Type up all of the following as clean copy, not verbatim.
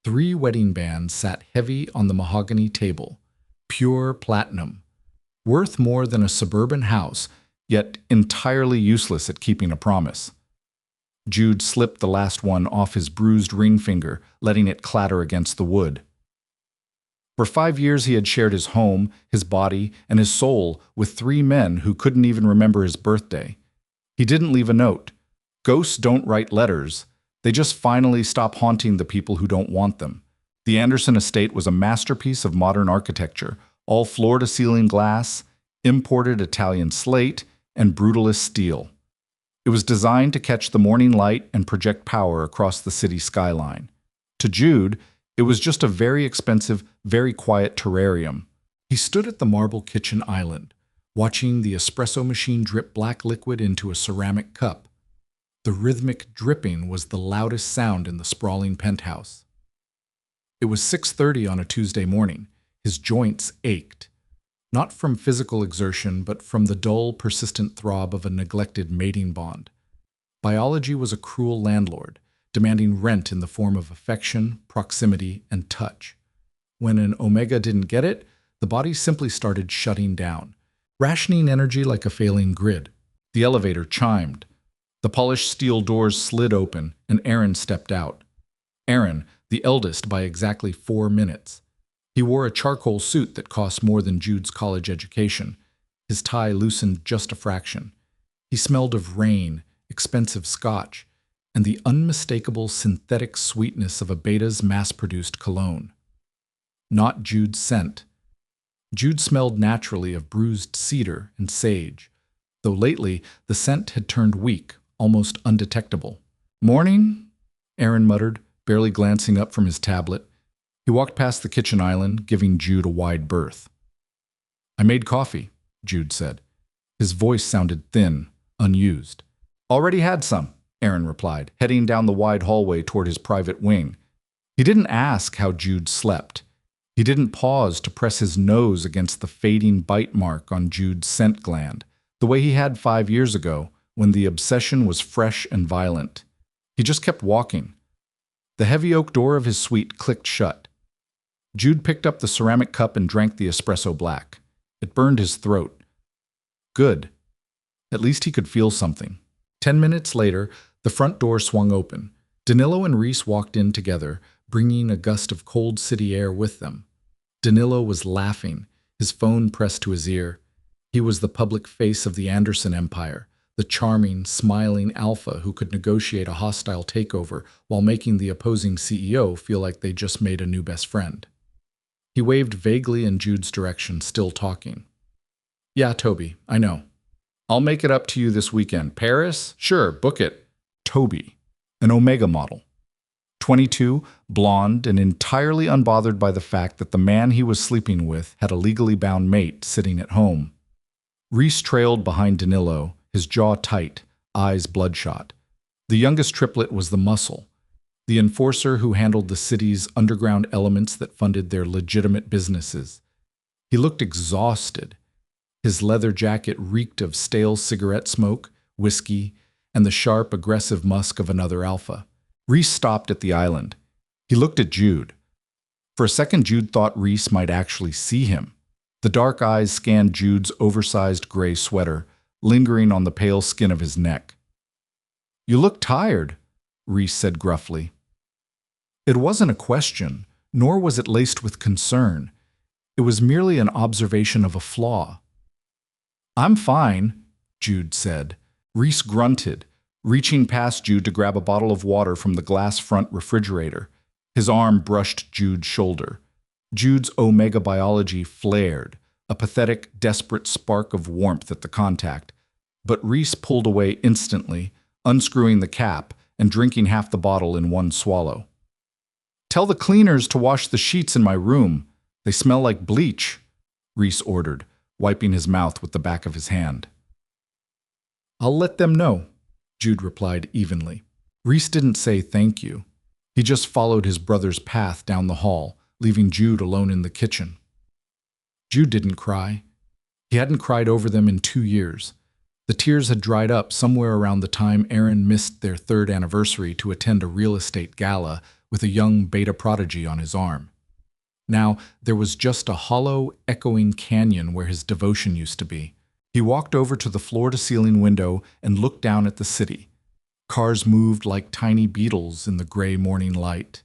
3 wedding bands sat heavy on the mahogany table, pure platinum, worth more than a suburban house, yet entirely useless at keeping a promise. Jude slipped the last one off his bruised ring finger, letting it clatter against the wood. For 5 years he had shared his home, his body, and his soul with 3 men who couldn't even remember his birthday. He didn't leave a note. Ghosts don't write letters. They just finally stop haunting the people who don't want them. The Anderson estate was a masterpiece of modern architecture, all floor-to-ceiling glass, imported Italian slate, and brutalist steel. It was designed to catch the morning light and project power across the city skyline. To Jude, it was just a very expensive, very quiet terrarium. He stood at the marble kitchen island, watching the espresso machine drip black liquid into a ceramic cup. The rhythmic dripping was the loudest sound in the sprawling penthouse. It was 6:30 on a Tuesday morning. His joints ached, not from physical exertion, but from the dull, persistent throb of a neglected mating bond. Biology was a cruel landlord, demanding rent in the form of affection, proximity, and touch. When an Omega didn't get it, the body simply started shutting down, rationing energy like a failing grid. The elevator chimed. The polished steel doors slid open, and Aaron stepped out. Aaron, the eldest by exactly 4 minutes. He wore a charcoal suit that cost more than Jude's college education. His tie loosened just a fraction. He smelled of rain, expensive scotch, and the unmistakable synthetic sweetness of a Beta's mass-produced cologne. Not Jude's scent. Jude smelled naturally of bruised cedar and sage, though lately the scent had turned weak, almost undetectable. "Morning," Aaron muttered, barely glancing up from his tablet. He walked past the kitchen island, giving Jude a wide berth. "I made coffee," Jude said. His voice sounded thin, unused. "Already had some," Aaron replied, heading down the wide hallway toward his private wing. He didn't ask how Jude slept. He didn't pause to press his nose against the fading bite mark on Jude's scent gland, the way he had 5 years ago, when the obsession was fresh and violent. He just kept walking. The heavy oak door of his suite clicked shut. Jude picked up the ceramic cup and drank the espresso black. It burned his throat. Good. At least he could feel something. 10 minutes later, the front door swung open. Danilo and Reese walked in together, bringing a gust of cold city air with them. Danilo was laughing, his phone pressed to his ear. He was the public face of the Anderson empire, the charming, smiling alpha who could negotiate a hostile takeover while making the opposing CEO feel like they just made a new best friend. He waved vaguely in Jude's direction, still talking. "Yeah, Toby, I know. I'll make it up to you this weekend. Paris? Sure, book it." Toby, an Omega model. 22, blonde, and entirely unbothered by the fact that the man he was sleeping with had a legally bound mate sitting at home. Reese trailed behind Danilo, his jaw tight, eyes bloodshot. The youngest triplet was the muscle, the enforcer who handled the city's underground elements that funded their legitimate businesses. He looked exhausted. His leather jacket reeked of stale cigarette smoke, whiskey, and the sharp, aggressive musk of another alpha. Reese stopped at the island. He looked at Jude. For a second, Jude thought Reese might actually see him. The dark eyes scanned Jude's oversized gray sweater, lingering on the pale skin of his neck. "You look tired," Reese said gruffly. It wasn't a question, nor was it laced with concern. It was merely an observation of a flaw. "I'm fine," Jude said. Reese grunted, reaching past Jude to grab a bottle of water from the glass front refrigerator. His arm brushed Jude's shoulder. Jude's Omega biology flared, a pathetic, desperate spark of warmth at the contact. But Reese pulled away instantly, unscrewing the cap and drinking half the bottle in one swallow. "Tell the cleaners to wash the sheets in my room. They smell like bleach," Reese ordered, wiping his mouth with the back of his hand. "I'll let them know," Jude replied evenly. Reese didn't say thank you. He just followed his brother's path down the hall, leaving Jude alone in the kitchen. Jude didn't cry. He hadn't cried over them in 2 years. The tears had dried up somewhere around the time Aaron missed their 3rd anniversary to attend a real estate gala with a young beta prodigy on his arm. Now, there was just a hollow, echoing canyon where his devotion used to be. He walked over to the floor-to-ceiling window and looked down at the city. Cars moved like tiny beetles in the gray morning light.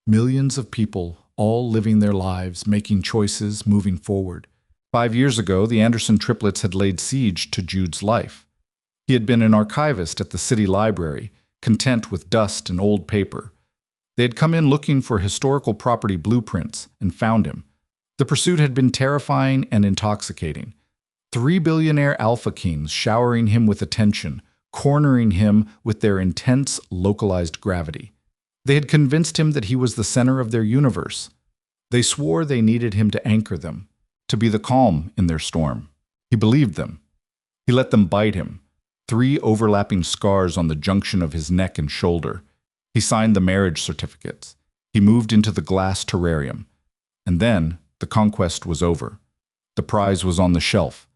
Millions of people, all living their lives, making choices, moving forward. 5 years ago, the Anderson triplets had laid siege to Jude's life. He had been an archivist at the city library, content with dust and old paper. They had come in looking for historical property blueprints and found him. The pursuit had been terrifying and intoxicating. 3 billionaire alpha kings showering him with attention, cornering him with their intense, localized gravity. They had convinced him that he was the center of their universe. They swore they needed him to anchor them, to be the calm in their storm. He believed them. He let them bite him. 3 overlapping scars on the junction of his neck and shoulder. He signed the marriage certificates. He moved into the glass terrarium. And then the conquest was over. The prize was on the shelf.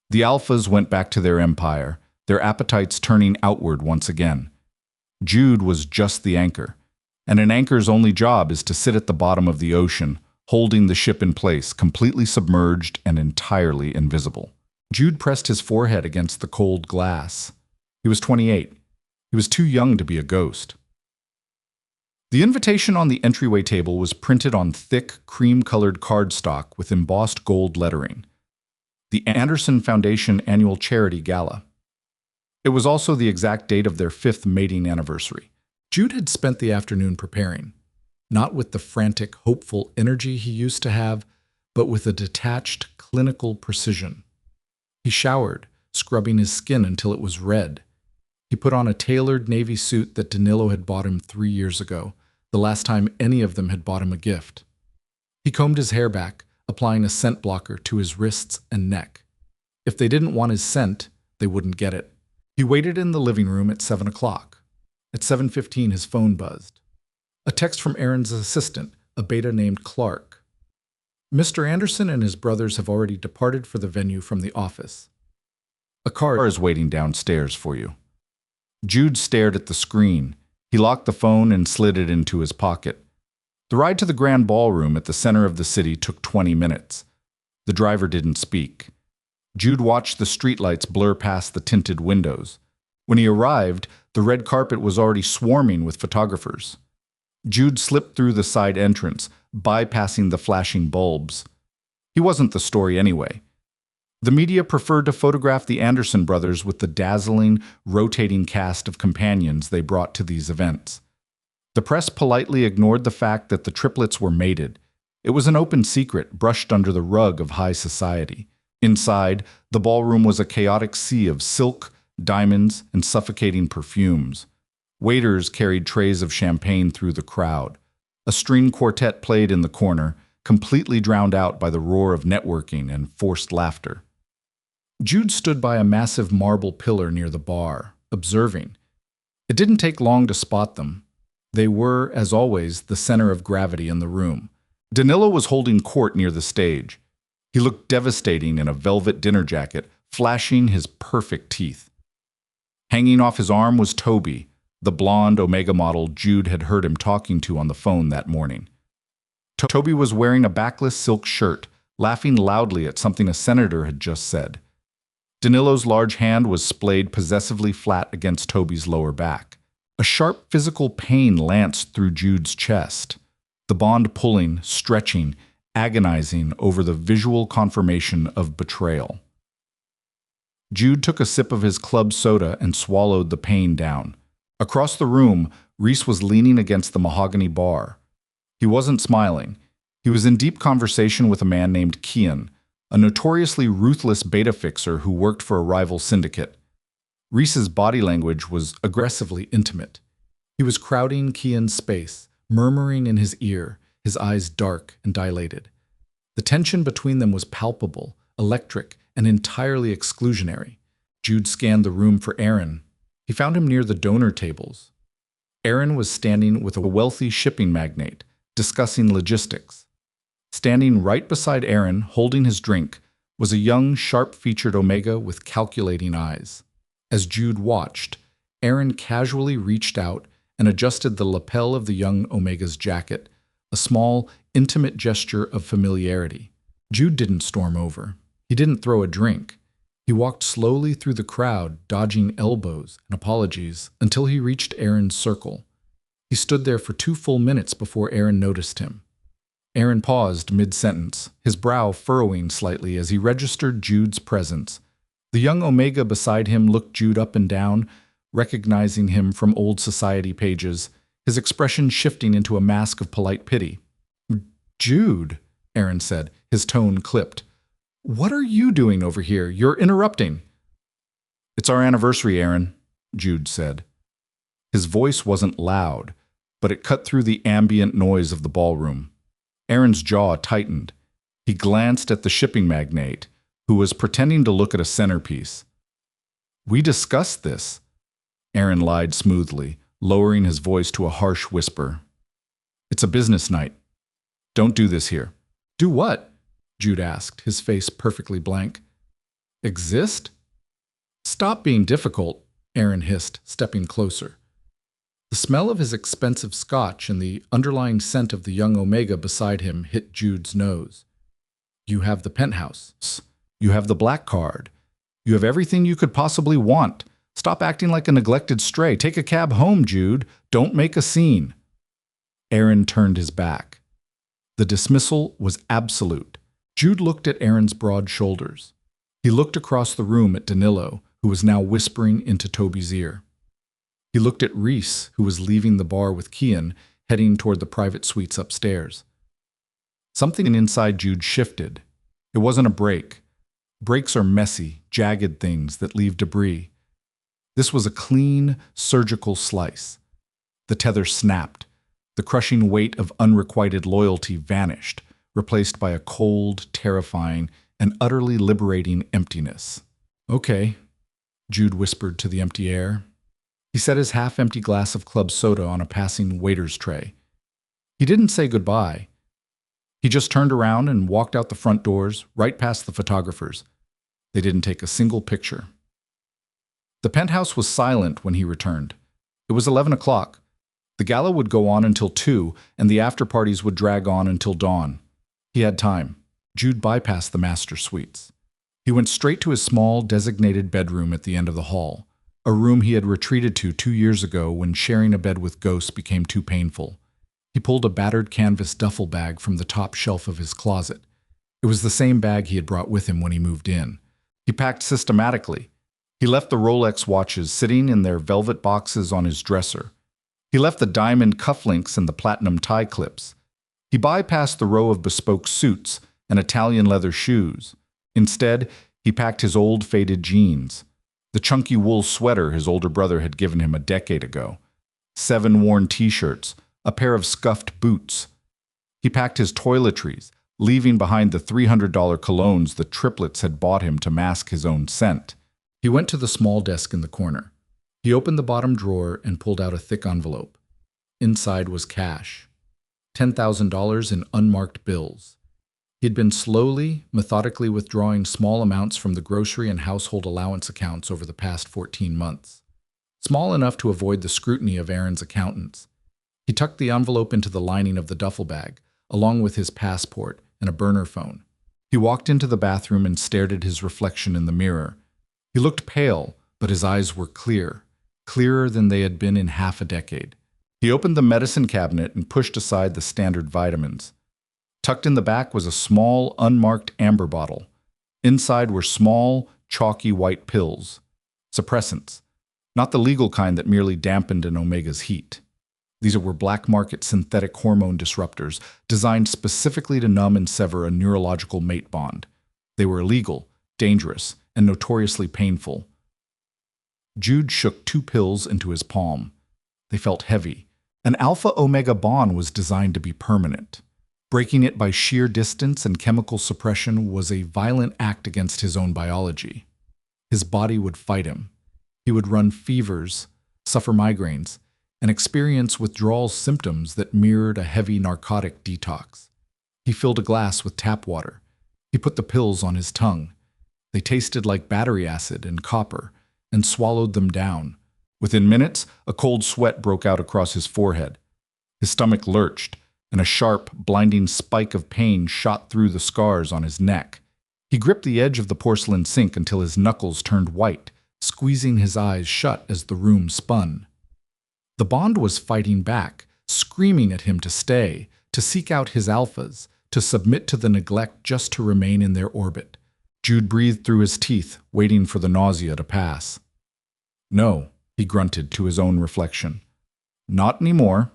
The alphas went back to their empire, their appetites turning outward once again. Jude was just the anchor, and an anchor's only job is to sit at the bottom of the ocean, holding the ship in place, completely submerged and entirely invisible. Jude pressed his forehead against the cold glass. He was 28. He was too young to be a ghost. The invitation on the entryway table was printed on thick, cream-colored cardstock with embossed gold lettering. The Anderson Foundation Annual Charity Gala. It was also the exact date of their 5th mating anniversary. Jude had spent the afternoon preparing, not with the frantic, hopeful energy he used to have, but with a detached, clinical precision. He showered, scrubbing his skin until it was red. He put on a tailored navy suit that Danilo had bought him 3 years ago, the last time any of them had bought him a gift. He combed his hair back, applying a scent blocker to his wrists and neck. If they didn't want his scent, they wouldn't get it. He waited in the living room at 7 o'clock. At 7:15, his phone buzzed. A text from Aaron's assistant, a beta named Clark. Mr. Anderson and his brothers have already departed for the venue from the office. A car is waiting downstairs for you. Jude stared at the screen. He locked the phone and slid it into his pocket. The ride to the grand ballroom at the center of the city took 20 minutes. The driver didn't speak. Jude watched the streetlights blur past the tinted windows. When he arrived, the red carpet was already swarming with photographers. Jude slipped through the side entrance, bypassing the flashing bulbs. He wasn't the story anyway. The media preferred to photograph the Anderson brothers with the dazzling, rotating cast of companions they brought to these events. The press politely ignored the fact that the triplets were mated. It was an open secret brushed under the rug of high society. Inside, the ballroom was a chaotic sea of silk, diamonds, and suffocating perfumes. Waiters carried trays of champagne through the crowd. A string quartet played in the corner, completely drowned out by the roar of networking and forced laughter. Jude stood by a massive marble pillar near the bar, observing. It didn't take long to spot them. They were, as always, the center of gravity in the room. Danilo was holding court near the stage. He looked devastating in a velvet dinner jacket, flashing his perfect teeth. Hanging off his arm was Toby, the blonde Omega model Jude had heard him talking to on the phone that morning. Toby was wearing a backless silk shirt, laughing loudly at something a senator had just said. Danilo's large hand was splayed possessively flat against Toby's lower back. A sharp physical pain lanced through Jude's chest, the bond pulling, stretching, agonizing over the visual confirmation of betrayal. Jude took a sip of his club soda and swallowed the pain down. Across the room, Reese was leaning against the mahogany bar. He wasn't smiling. He was in deep conversation with a man named Kian, a notoriously ruthless beta fixer who worked for a rival syndicate. Reese's body language was aggressively intimate. He was crowding Kian's space, murmuring in his ear, his eyes dark and dilated. The tension between them was palpable, electric, and entirely exclusionary. Jude scanned the room for Aaron. He found him near the donor tables. Aaron was standing with a wealthy shipping magnate, discussing logistics. Standing right beside Aaron, holding his drink, was a young, sharp-featured Omega with calculating eyes. As Jude watched, Aaron casually reached out and adjusted the lapel of the young Omega's jacket, a small, intimate gesture of familiarity. Jude didn't storm over. He didn't throw a drink. He walked slowly through the crowd, dodging elbows and apologies, until he reached Aaron's circle. He stood there for 2 full minutes before Aaron noticed him. Aaron paused mid-sentence, his brow furrowing slightly as he registered Jude's presence. The young Omega beside him looked Jude up and down, recognizing him from old society pages, his expression shifting into a mask of polite pity. "Jude," Aaron said, his tone clipped. "What are you doing over here? You're interrupting." "It's our anniversary, Aaron," Jude said. His voice wasn't loud, but it cut through the ambient noise of the ballroom. Aaron's jaw tightened. He glanced at the shipping magnate, who was pretending to look at a centerpiece. "We discussed this," Aaron lied smoothly, lowering his voice to a harsh whisper. "It's a business night. Don't do this here." "Do what?" Jude asked, his face perfectly blank. "Exist?" "Stop being difficult," Aaron hissed, stepping closer. The smell of his expensive scotch and the underlying scent of the young Omega beside him hit Jude's nose. "You have the penthouse. You have the black card. You have everything you could possibly want. Stop acting like a neglected stray. Take a cab home, Jude. Don't make a scene." Aaron turned his back. The dismissal was absolute. Jude looked at Aaron's broad shoulders. He looked across the room at Danilo, who was now whispering into Toby's ear. He looked at Reese, who was leaving the bar with Kian, heading toward the private suites upstairs. Something inside Jude shifted. It wasn't a break. Breaks are messy, jagged things that leave debris. This was a clean, surgical slice. The tether snapped. The crushing weight of unrequited loyalty vanished, replaced by a cold, terrifying, and utterly liberating emptiness. "Okay," Jude whispered to the empty air. He set his half-empty glass of club soda on a passing waiter's tray. He didn't say goodbye. He just turned around and walked out the front doors, right past the photographers. They didn't take a single picture. The penthouse was silent when he returned. It was 11 o'clock. The gala would go on until 2, and the after-parties would drag on until dawn. He had time. Jude bypassed the master suites. He went straight to his small, designated bedroom at the end of the hall, a room he had retreated to 2 years ago when sharing a bed with ghosts became too painful. He pulled a battered canvas duffel bag from the top shelf of his closet. It was the same bag he had brought with him when he moved in. He packed systematically. He left the Rolex watches sitting in their velvet boxes on his dresser. He left the diamond cufflinks and the platinum tie clips. He bypassed the row of bespoke suits and Italian leather shoes. Instead, he packed his old faded jeans, the chunky wool sweater his older brother had given him a decade ago, 7 worn t-shirts, a pair of scuffed boots. He packed his toiletries, leaving behind the $300 colognes the triplets had bought him to mask his own scent. He went to the small desk in the corner. He opened the bottom drawer and pulled out a thick envelope. Inside was cash. $10,000 in unmarked bills. He had been slowly, methodically withdrawing small amounts from the grocery and household allowance accounts over the past 14 months. Small enough to avoid the scrutiny of Aaron's accountants. He tucked the envelope into the lining of the duffel bag, along with his passport and a burner phone. He walked into the bathroom and stared at his reflection in the mirror. He looked pale, but his eyes were clear, clearer than they had been in half a decade. He opened the medicine cabinet and pushed aside the standard vitamins. Tucked in the back was a small, unmarked amber bottle. Inside were small, chalky white pills. Suppressants. Not the legal kind that merely dampened an Omega's heat. These were black-market synthetic hormone disruptors designed specifically to numb and sever a neurological mate bond. They were illegal, dangerous, and notoriously painful. Jude shook 2 pills into his palm. They felt heavy. An alpha-omega bond was designed to be permanent. Breaking it by sheer distance and chemical suppression was a violent act against his own biology. His body would fight him. He would run fevers, suffer migraines, and experience withdrawal symptoms that mirrored a heavy narcotic detox. He filled a glass with tap water. He put the pills on his tongue. They tasted like battery acid and copper, and swallowed them down. Within minutes, a cold sweat broke out across his forehead. His stomach lurched, and a sharp, blinding spike of pain shot through the scars on his neck. He gripped the edge of the porcelain sink until his knuckles turned white, squeezing his eyes shut as the room spun. The Bond was fighting back, screaming at him to stay, to seek out his alphas, to submit to the neglect just to remain in their orbit. Jude breathed through his teeth, waiting for the nausea to pass. "No," he grunted to his own reflection. "Not anymore."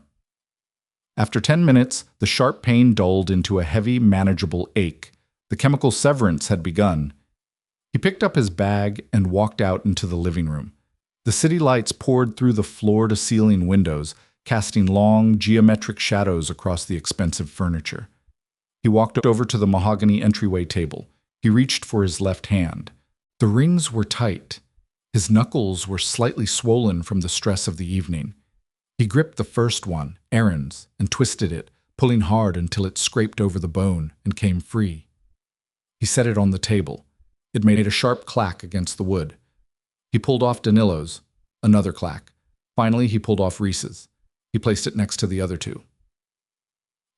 After 10 minutes, the sharp pain dulled into a heavy, manageable ache. The chemical severance had begun. He picked up his bag and walked out into the living room. The city lights poured through the floor-to-ceiling windows, casting long, geometric shadows across the expensive furniture. He walked over to the mahogany entryway table. He reached for his left hand. The rings were tight. His knuckles were slightly swollen from the stress of the evening. He gripped the first one, Aaron's, and twisted it, pulling hard until it scraped over the bone and came free. He set it on the table. It made a sharp clack against the wood. He pulled off Danilo's. Another clack. Finally, he pulled off Reese's. He placed it next to the other two.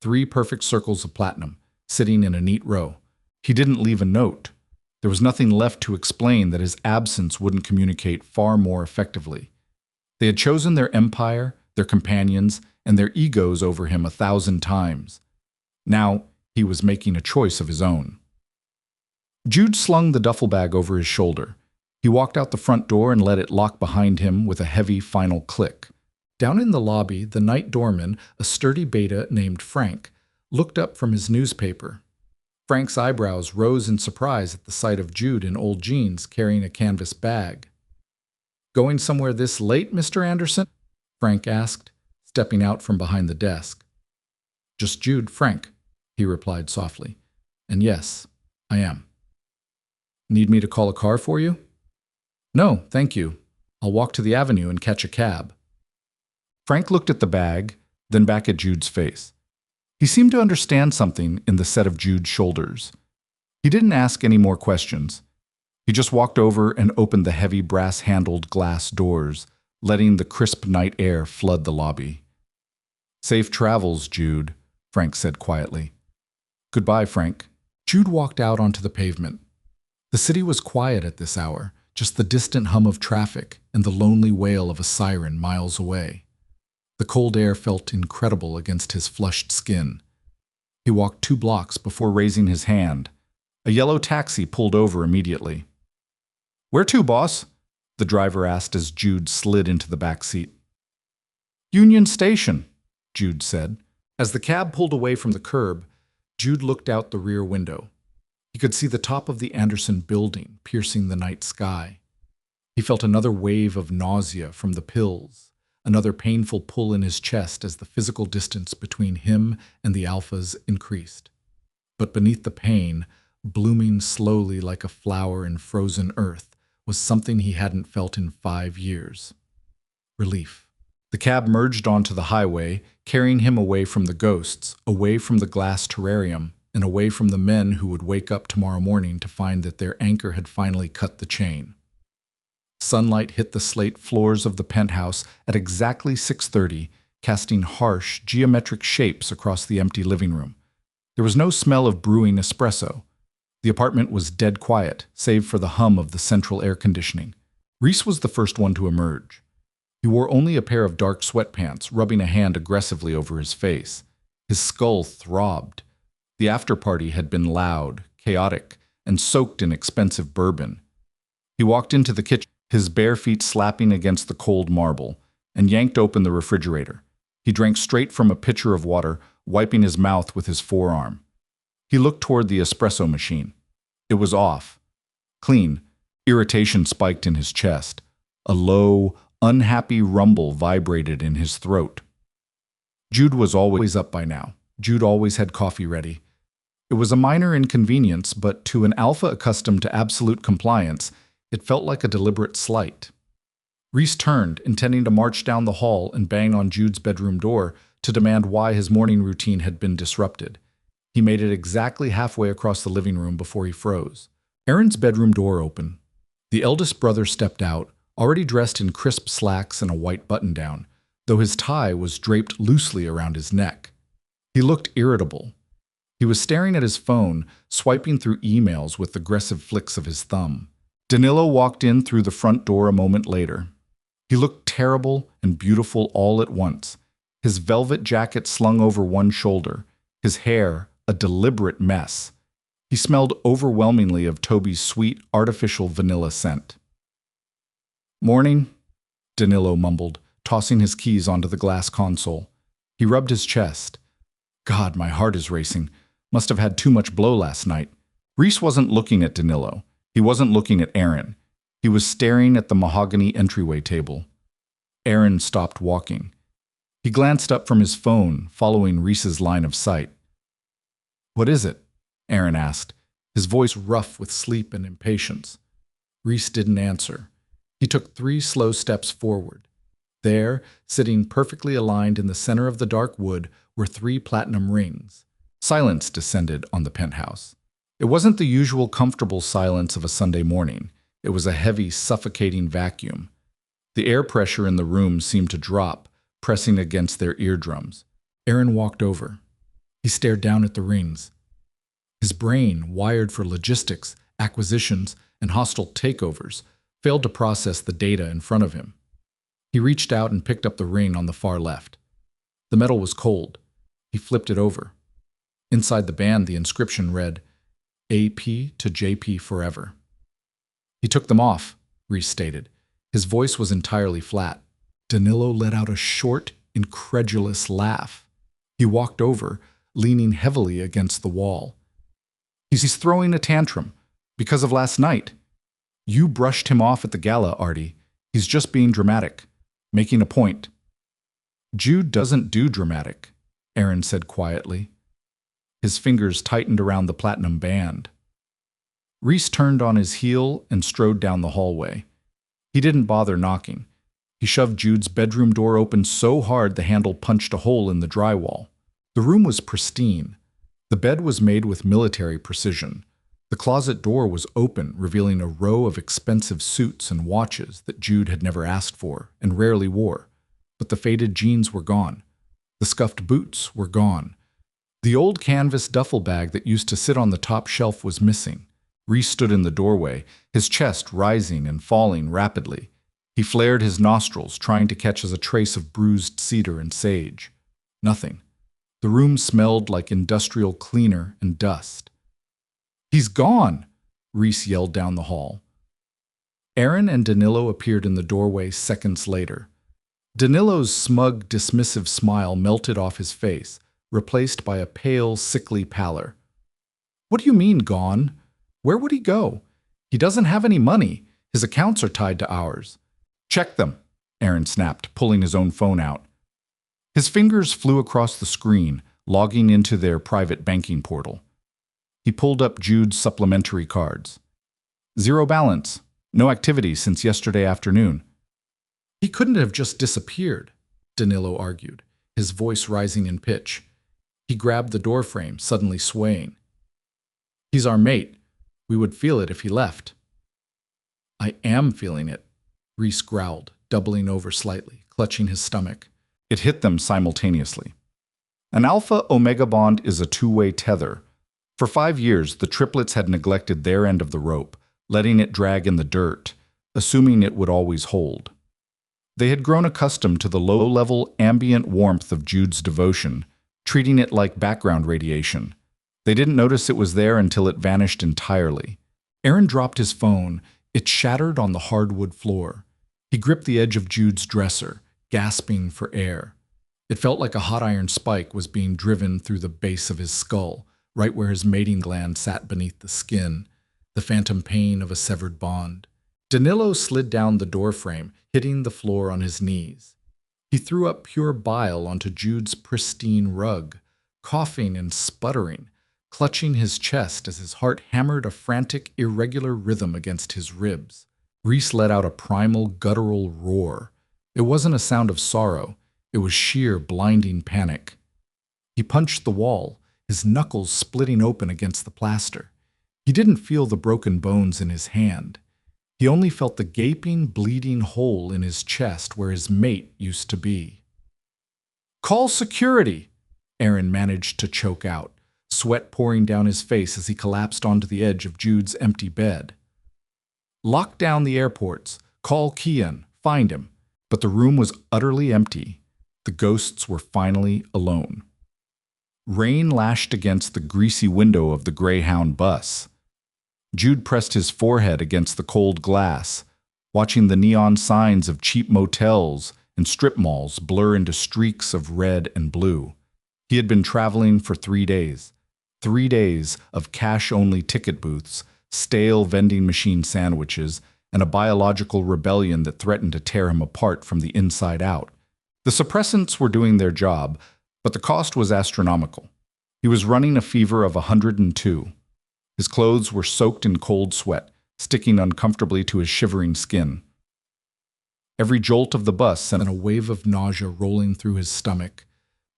3 perfect circles of platinum, sitting in a neat row. He didn't leave a note. There was nothing left to explain that his absence wouldn't communicate far more effectively. They had chosen their empire, their companions, and their egos over him 1,000 times. Now, he was making a choice of his own. Jude slung the duffel bag over his shoulder. He walked out the front door and let it lock behind him with a heavy final click. Down in the lobby, the night doorman, a sturdy beta named Frank, looked up from his newspaper. Frank's eyebrows rose in surprise at the sight of Jude in old jeans carrying a canvas bag. "Going somewhere this late, Mr. Anderson?" Frank asked, stepping out from behind the desk. "Just Jude, Frank," he replied softly. "And yes, I am." "Need me to call a car for you?" "No, thank you. I'll walk to the avenue and catch a cab." Frank looked at the bag, then back at Jude's face. He seemed to understand something in the set of Jude's shoulders. He didn't ask any more questions. He just walked over and opened the heavy brass-handled glass doors, letting the crisp night air flood the lobby. "Safe travels, Jude," Frank said quietly. "Goodbye, Frank." Jude walked out onto the pavement. The city was quiet at this hour, just the distant hum of traffic and the lonely wail of a siren miles away. The cold air felt incredible against his flushed skin. He walked 2 blocks before raising his hand. A yellow taxi pulled over immediately. "Where to, boss?" the driver asked as Jude slid into the back seat. "Union Station," Jude said. As the cab pulled away from the curb, Jude looked out the rear window. He could see the top of the Anderson building piercing the night sky. He felt another wave of nausea from the pills, another painful pull in his chest as the physical distance between him and the alphas increased. But beneath the pain, blooming slowly like a flower in frozen earth, was something he hadn't felt in 5 years. Relief. The cab merged onto the highway, carrying him away from the ghosts, away from the glass terrarium, and away from the men who would wake up tomorrow morning to find that their anchor had finally cut the chain. Sunlight hit the slate floors of the penthouse at exactly 6:30, casting harsh, geometric shapes across the empty living room. There was no smell of brewing espresso. The apartment was dead quiet, save for the hum of the central air conditioning. Reese was the first one to emerge. He wore only a pair of dark sweatpants, rubbing a hand aggressively over his face. His skull throbbed. The after-party had been loud, chaotic, and soaked in expensive bourbon. He walked into the kitchen, his bare feet slapping against the cold marble, and yanked open the refrigerator. He drank straight from a pitcher of water, wiping his mouth with his forearm. He looked toward the espresso machine. It was off. Clean. Irritation spiked in his chest. A low, unhappy rumble vibrated in his throat. Jude was always up by now. Jude always had coffee ready. It was a minor inconvenience, but to an alpha accustomed to absolute compliance, it felt like a deliberate slight. Reese turned, intending to march down the hall and bang on Jude's bedroom door to demand why his morning routine had been disrupted. He made it exactly halfway across the living room before he froze. Aaron's bedroom door opened. The eldest brother stepped out, already dressed in crisp slacks and a white button-down, though his tie was draped loosely around his neck. He looked irritable. He was staring at his phone, swiping through emails with aggressive flicks of his thumb. Danilo walked in through the front door a moment later. He looked terrible and beautiful all at once, his velvet jacket slung over one shoulder, his hair a deliberate mess. He smelled overwhelmingly of Toby's sweet, artificial vanilla scent. "Morning," Danilo mumbled, tossing his keys onto the glass console. He rubbed his chest. "God, my heart is racing. Must have had too much blow last night." Reese wasn't looking at Danilo. He wasn't looking at Aaron. He was staring at the mahogany entryway table. Aaron stopped walking. He glanced up from his phone, following Reese's line of sight. "What is it?" Aaron asked, his voice rough with sleep and impatience. Reese didn't answer. He took 3 slow steps forward. There, sitting perfectly aligned in the center of the dark wood, were 3 platinum rings. Silence descended on the penthouse. It wasn't the usual comfortable silence of a Sunday morning. It was a heavy, suffocating vacuum. The air pressure in the room seemed to drop, pressing against their eardrums. Aaron walked over. He stared down at the rings. His brain, wired for logistics, acquisitions, and hostile takeovers, failed to process the data in front of him. He reached out and picked up the ring on the far left. The metal was cold. He flipped it over. Inside the band, the inscription read, "AP to JP forever." "He took them off," Reese stated. His voice was entirely flat. Danilo let out a short, incredulous laugh. He walked over, leaning heavily against the wall. "He's throwing a tantrum because of last night. You brushed him off at the gala, Artie. He's just being dramatic, making a point." "Jude doesn't do dramatic," Aaron said quietly. His fingers tightened around the platinum band. Reese turned on his heel and strode down the hallway. He didn't bother knocking. He shoved Jude's bedroom door open so hard the handle punched a hole in the drywall. The room was pristine. The bed was made with military precision. The closet door was open, revealing a row of expensive suits and watches that Jude had never asked for and rarely wore. But the faded jeans were gone. The scuffed boots were gone. The old canvas duffel bag that used to sit on the top shelf was missing. Reese stood in the doorway, his chest rising and falling rapidly. He flared his nostrils, trying to catch a trace of bruised cedar and sage. Nothing. The room smelled like industrial cleaner and dust. "He's gone!" Reese yelled down the hall. Aaron and Danilo appeared in the doorway seconds later. Danilo's smug, dismissive smile melted off his face, replaced by a pale, sickly pallor. "What do you mean, gone? Where would he go? He doesn't have any money. His accounts are tied to ours." "Check them," Aaron snapped, pulling his own phone out. His fingers flew across the screen, logging into their private banking portal. He pulled up Jude's supplementary cards. "Zero balance. No activity since yesterday afternoon." "He couldn't have just disappeared," Danilo argued, his voice rising in pitch. He grabbed the doorframe, suddenly swaying. "He's our mate. We would feel it if he left." "I am feeling it," Reese growled, doubling over slightly, clutching his stomach. It hit them simultaneously. An alpha-omega bond is a two-way tether. For 5 years, the triplets had neglected their end of the rope, letting it drag in the dirt, assuming it would always hold. They had grown accustomed to the low-level ambient warmth of Jude's devotion, treating it like background radiation. They didn't notice it was there until it vanished entirely. Aaron dropped his phone. It shattered on the hardwood floor. He gripped the edge of Jude's dresser, gasping for air. It felt like a hot iron spike was being driven through the base of his skull, right where his mating gland sat beneath the skin, the phantom pain of a severed bond. Danilo slid down the doorframe, hitting the floor on his knees. He threw up pure bile onto Jude's pristine rug, coughing and sputtering, clutching his chest as his heart hammered a frantic, irregular rhythm against his ribs. Reese let out a primal, guttural roar. It wasn't a sound of sorrow. It was sheer, blinding panic. He punched the wall, his knuckles splitting open against the plaster. He didn't feel the broken bones in his hand. He only felt the gaping, bleeding hole in his chest where his mate used to be. "Call security!" Aaron managed to choke out, sweat pouring down his face as he collapsed onto the edge of Jude's empty bed. "Lock down the airports. Call Kian. Find him." But the room was utterly empty. The ghosts were finally alone. Rain lashed against the greasy window of the Greyhound bus. Jude pressed his forehead against the cold glass, watching the neon signs of cheap motels and strip malls blur into streaks of red and blue. He had been traveling for 3 days. 3 days of cash-only ticket booths, stale vending machine sandwiches, and a biological rebellion that threatened to tear him apart from the inside out. The suppressants were doing their job, but the cost was astronomical. He was running a fever of 102. His clothes were soaked in cold sweat, sticking uncomfortably to his shivering skin. Every jolt of the bus sent a wave of nausea rolling through his stomach.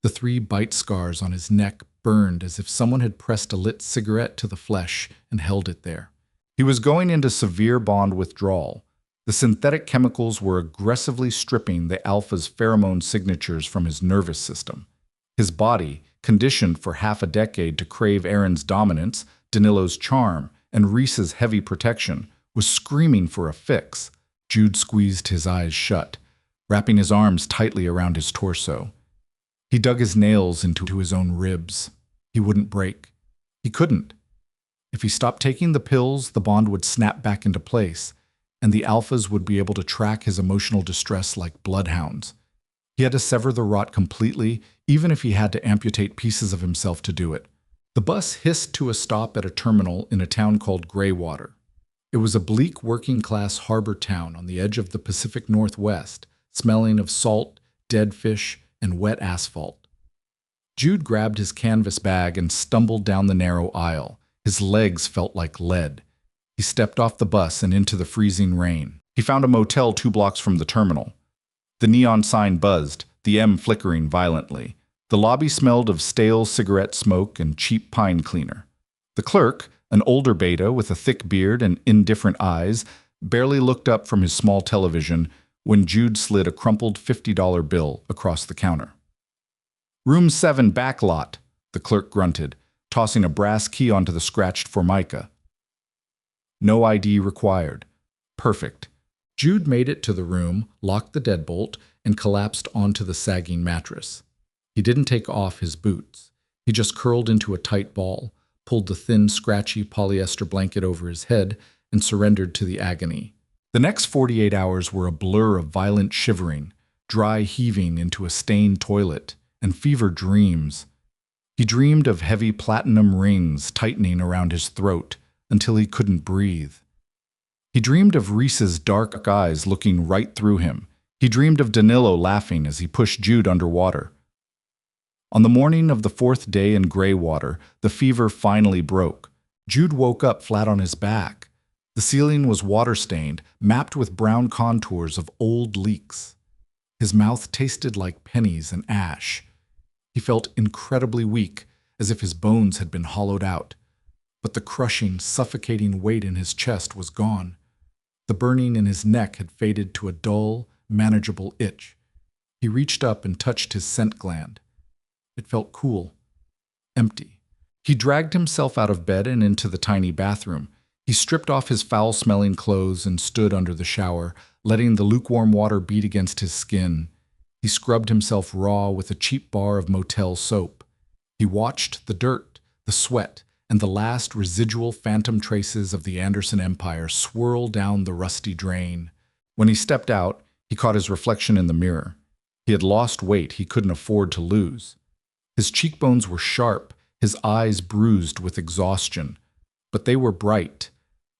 The 3 bite scars on his neck burned as if someone had pressed a lit cigarette to the flesh and held it there. He was going into severe bond withdrawal. The synthetic chemicals were aggressively stripping the alpha's pheromone signatures from his nervous system. His body, conditioned for half a decade to crave Aaron's dominance, Danilo's charm, and Reese's heavy protection, was screaming for a fix. Jude squeezed his eyes shut, wrapping his arms tightly around his torso. He dug his nails into his own ribs. He wouldn't break. He couldn't. If he stopped taking the pills, the bond would snap back into place, and the alphas would be able to track his emotional distress like bloodhounds. He had to sever the rot completely, even if he had to amputate pieces of himself to do it. The bus hissed to a stop at a terminal in a town called Greywater. It was a bleak working-class harbor town on the edge of the Pacific Northwest, smelling of salt, dead fish, and wet asphalt. Jude grabbed his canvas bag and stumbled down the narrow aisle. His legs felt like lead. He stepped off the bus and into the freezing rain. He found a motel 2 blocks from the terminal. The neon sign buzzed, the M flickering violently. The lobby smelled of stale cigarette smoke and cheap pine cleaner. The clerk, an older beta with a thick beard and indifferent eyes, barely looked up from his small television when Jude slid a crumpled $50 bill across the counter. "Room 7 back lot," the clerk grunted, tossing a brass key onto the scratched formica. "No ID required." Perfect. Jude made it to the room, locked the deadbolt, and collapsed onto the sagging mattress. He didn't take off his boots. He just curled into a tight ball, pulled the thin, scratchy polyester blanket over his head, and surrendered to the agony. The next 48 hours were a blur of violent shivering, dry heaving into a stained toilet, and fevered dreams. He dreamed of heavy platinum rings tightening around his throat until he couldn't breathe. He dreamed of Reese's dark eyes looking right through him. He dreamed of Danilo laughing as he pushed Jude underwater. On the morning of the 4th day in Greywater, the fever finally broke. Jude woke up flat on his back. The ceiling was water-stained, mapped with brown contours of old leaks. His mouth tasted like pennies and ash. He felt incredibly weak, as if his bones had been hollowed out. But the crushing, suffocating weight in his chest was gone. The burning in his neck had faded to a dull, manageable itch. He reached up and touched his scent gland. It felt cool, empty. He dragged himself out of bed and into the tiny bathroom. He stripped off his foul-smelling clothes and stood under the shower, letting the lukewarm water beat against his skin. He scrubbed himself raw with a cheap bar of motel soap. He watched the dirt, the sweat, and the last residual phantom traces of the Anderson Empire swirl down the rusty drain. When he stepped out, he caught his reflection in the mirror. He had lost weight he couldn't afford to lose. His cheekbones were sharp, his eyes bruised with exhaustion, but they were bright.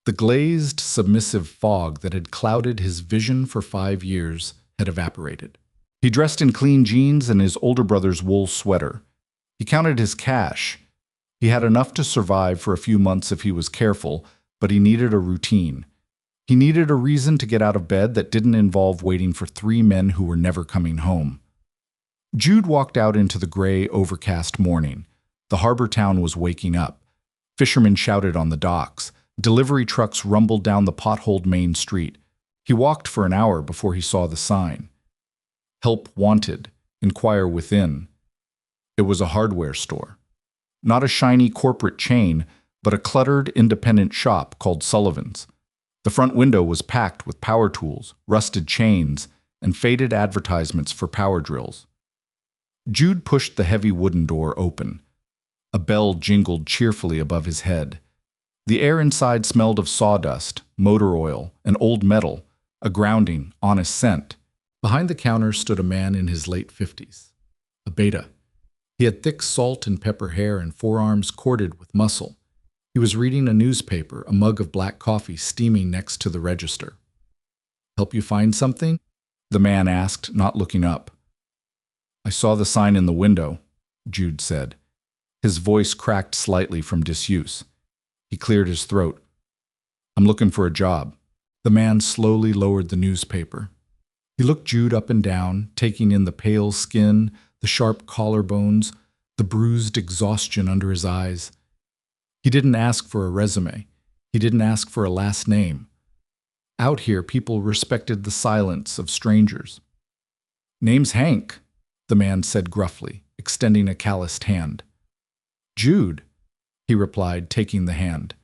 The glazed, submissive fog that had clouded his vision for 5 years had evaporated. He dressed in clean jeans and his older brother's wool sweater. He counted his cash. He had enough to survive for a few months if he was careful, but he needed a routine. He needed a reason to get out of bed that didn't involve waiting for 3 men who were never coming home. Jude walked out into the gray, overcast morning. The harbor town was waking up. Fishermen shouted on the docks. Delivery trucks rumbled down the potholed main street. He walked for an hour before he saw the sign. Help wanted. Inquire within. It was a hardware store. Not a shiny corporate chain, but a cluttered independent shop called Sullivan's. The front window was packed with power tools, rusted chains, and faded advertisements for power drills. Jude pushed the heavy wooden door open. A bell jingled cheerfully above his head. The air inside smelled of sawdust, motor oil, and old metal, a grounding, honest scent. Behind the counter stood a man in his late 50s, a beta. He had thick salt and pepper hair and forearms corded with muscle. He was reading a newspaper, a mug of black coffee steaming next to the register. "Help you find something?" the man asked, not looking up. "I saw the sign in the window," Jude said. His voice cracked slightly from disuse. He cleared his throat. "I'm looking for a job." The man slowly lowered the newspaper. He looked Jude up and down, taking in the pale skin, the sharp collarbones, the bruised exhaustion under his eyes. He didn't ask for a resume. He didn't ask for a last name. Out here, people respected the silence of strangers. "Name's Hank," the man said gruffly, extending a calloused hand. "Jude," he replied, taking the hand.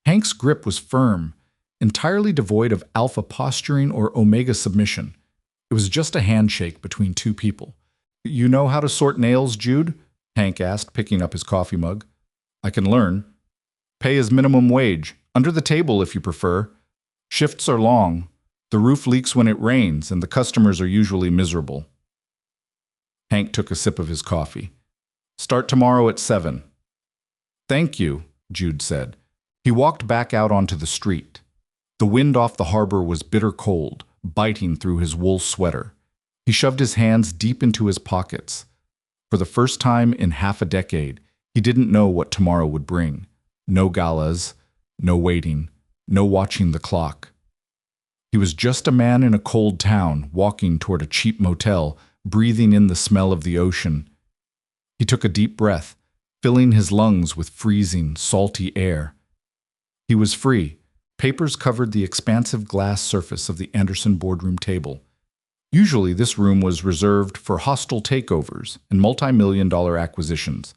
Hank's grip was firm, entirely devoid of alpha posturing or omega submission. It was just a handshake between two people. "You know how to sort nails, Jude?" Hank asked, picking up his coffee mug. "I can learn. Pay is minimum wage, under the table if you prefer. Shifts are long. The roof leaks when it rains, and the customers are usually miserable." Hank took a sip of his coffee. "Start tomorrow at 7. "Thank you," Jude said. He walked back out onto the street. The wind off the harbor was bitter cold, biting through his wool sweater. He shoved his hands deep into his pockets. For the first time in half a decade, he didn't know what tomorrow would bring. No galas, no waiting, no watching the clock. He was just a man in a cold town, walking toward a cheap motel, breathing in the smell of the ocean. He took a deep breath, filling his lungs with freezing, salty air. He was free. Papers covered the expansive glass surface of the Anderson boardroom table. Usually, this room was reserved for hostile takeovers and multi-million-dollar acquisitions.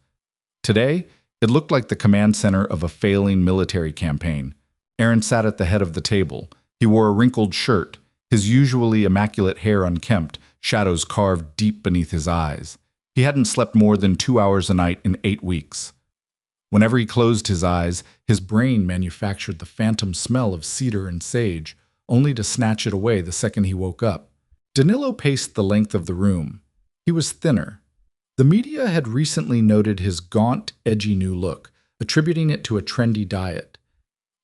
Today, it looked like the command center of a failing military campaign. Aaron sat at the head of the table. He wore a wrinkled shirt, his usually immaculate hair unkempt, shadows carved deep beneath his eyes. He hadn't slept more than 2 hours a night in 8 weeks. Whenever he closed his eyes, his brain manufactured the phantom smell of cedar and sage, only to snatch it away the second he woke up. Danilo paced the length of the room. He was thinner. The media had recently noted his gaunt, edgy new look, attributing it to a trendy diet.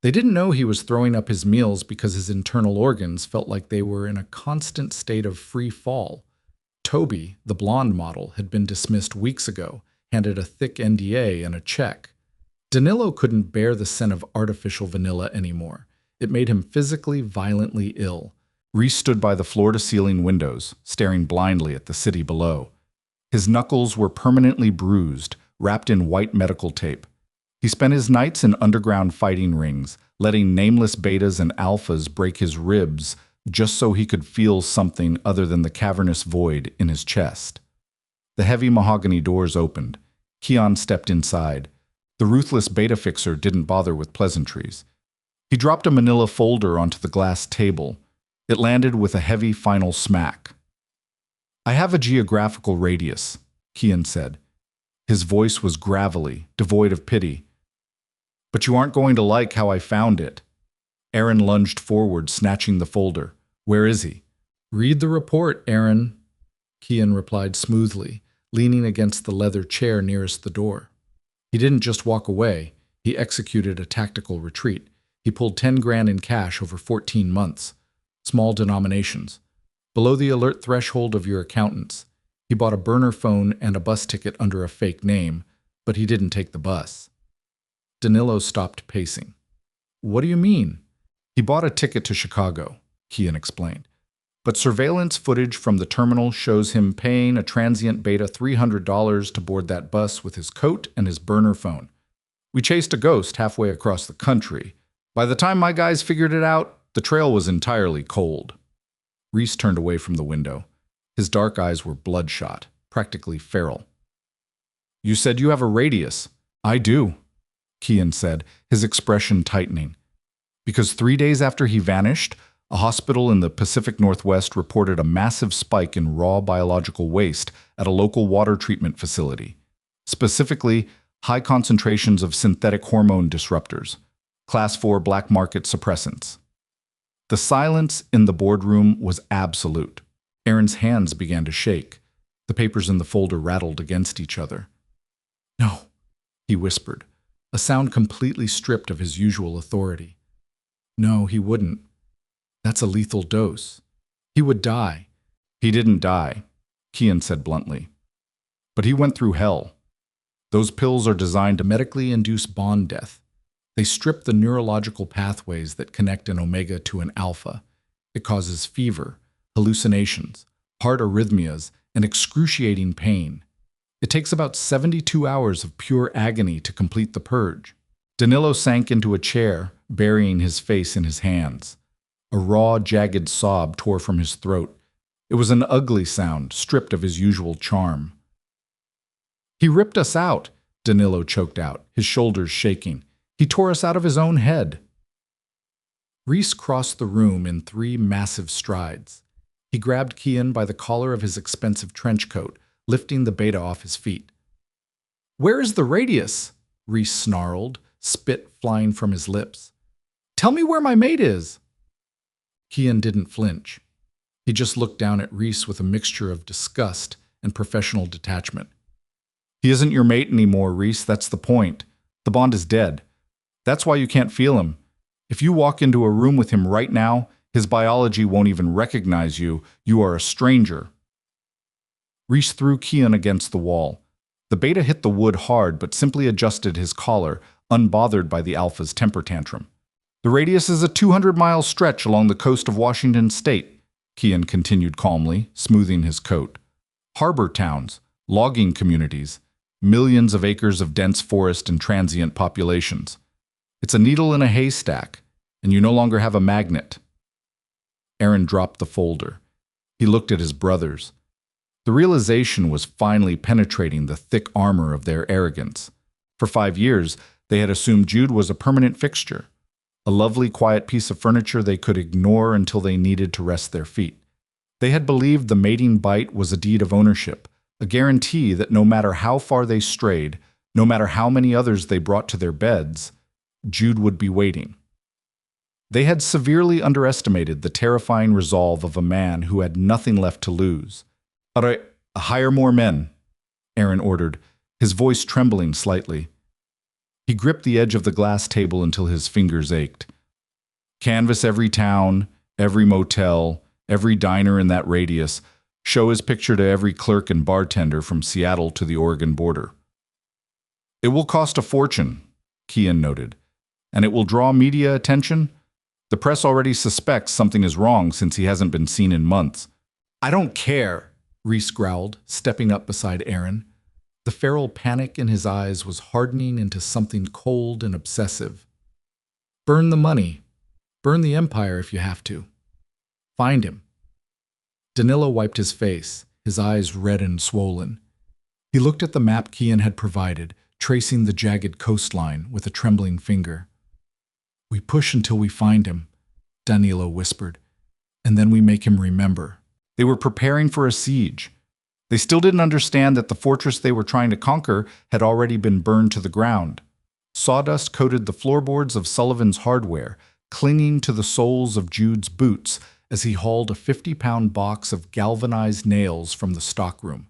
They didn't know he was throwing up his meals because his internal organs felt like they were in a constant state of free fall. Toby, the blonde model, had been dismissed weeks ago, handed a thick NDA and a check. Danilo couldn't bear the scent of artificial vanilla anymore. It made him physically, violently ill. Reese stood by the floor-to-ceiling windows, staring blindly at the city below. His knuckles were permanently bruised, wrapped in white medical tape. He spent his nights in underground fighting rings, letting nameless betas and alphas break his ribs just so he could feel something other than the cavernous void in his chest. The heavy mahogany doors opened. Keon stepped inside. The ruthless beta fixer didn't bother with pleasantries. He dropped a manila folder onto the glass table. It landed with a heavy final smack. "I have a geographical radius," Keon said. His voice was gravelly, devoid of pity. "But you aren't going to like how I found it." Aaron lunged forward, snatching the folder. "Where is he?" "Read the report, Aaron," Keon replied smoothly, leaning against the leather chair nearest the door. He didn't just walk away. He executed a tactical retreat. He pulled 10 grand in cash over 14 months. Small denominations. Below the alert threshold of your accountants. He bought a burner phone and a bus ticket under a fake name, but he didn't take the bus. Danilo stopped pacing. "What do you mean?" "He bought a ticket to Chicago," Keon explained. "But surveillance footage from the terminal shows him paying a transient beta $300 to board that bus with his coat and his burner phone. We chased a ghost halfway across the country, By the time my guys figured it out, the trail was entirely cold. Reese turned away from the window. His dark eyes were bloodshot, practically feral. You said you have a radius. I do, Kian said, his expression tightening. Because 3 days after he vanished, a hospital in the Pacific Northwest reported a massive spike in raw biological waste at a local water treatment facility. Specifically, high concentrations of synthetic hormone disruptors, Class 4 black market suppressants. The silence in the boardroom was absolute. Aaron's hands began to shake. The papers in the folder rattled against each other. No, he whispered, a sound completely stripped of his usual authority. No, he wouldn't. That's a lethal dose. He would die. He didn't die, Kian said bluntly. But he went through hell. Those pills are designed to medically induce bond death. They strip the neurological pathways that connect an omega to an alpha. It causes fever, hallucinations, heart arrhythmias, and excruciating pain. It takes about 72 hours of pure agony to complete the purge. Danilo sank into a chair, burying his face in his hands. A raw, jagged sob tore from his throat. It was an ugly sound, stripped of his usual charm. He ripped us out, Danilo choked out, his shoulders shaking. He tore us out of his own head. Reese crossed the room in 3 massive strides. He grabbed Kian by the collar of his expensive trench coat, lifting the beta off his feet. Where is the radius? Reese snarled, spit flying from his lips. Tell me where my mate is. Kian didn't flinch. He just looked down at Reese with a mixture of disgust and professional detachment. He isn't your mate anymore, Reese, that's the point. The bond is dead. That's why you can't feel him. If you walk into a room with him right now, his biology won't even recognize you. You are a stranger. Reese threw Kian against the wall. The beta hit the wood hard but simply adjusted his collar, unbothered by the alpha's temper tantrum. The radius is a 200-mile stretch along the coast of Washington state, Kian continued calmly, smoothing his coat. Harbor towns, logging communities, millions of acres of dense forest and transient populations. It's a needle in a haystack, and you no longer have a magnet. Aaron dropped the folder. He looked at his brothers. The realization was finally penetrating the thick armor of their arrogance. For 5 years, they had assumed Jude was a permanent fixture, a lovely, quiet piece of furniture they could ignore until they needed to rest their feet. They had believed the mating bite was a deed of ownership, a guarantee that no matter how far they strayed, no matter how many others they brought to their beds, Jude would be waiting. They had severely underestimated the terrifying resolve of a man who had nothing left to lose. "All right, hire more men," Aaron ordered, his voice trembling slightly. He gripped the edge of the glass table until his fingers ached. "Canvass every town, every motel, every diner in that radius. Show his picture to every clerk and bartender from Seattle to the Oregon border." "It will cost a fortune," Kian noted. "And it will draw media attention. The press already suspects something is wrong since he hasn't been seen in months." "I don't care," Reese growled, stepping up beside Aaron. The feral panic in his eyes was hardening into something cold and obsessive. "Burn the money. Burn the empire if you have to. Find him." Danilo wiped his face, his eyes red and swollen. He looked at the map Kian had provided, tracing the jagged coastline with a trembling finger. "We push until we find him," Danilo whispered, "and then we make him remember." They were preparing for a siege. They still didn't understand that the fortress they were trying to conquer had already been burned to the ground. Sawdust coated the floorboards of Sullivan's hardware, clinging to the soles of Jude's boots as he hauled a 50-pound box of galvanized nails from the stockroom.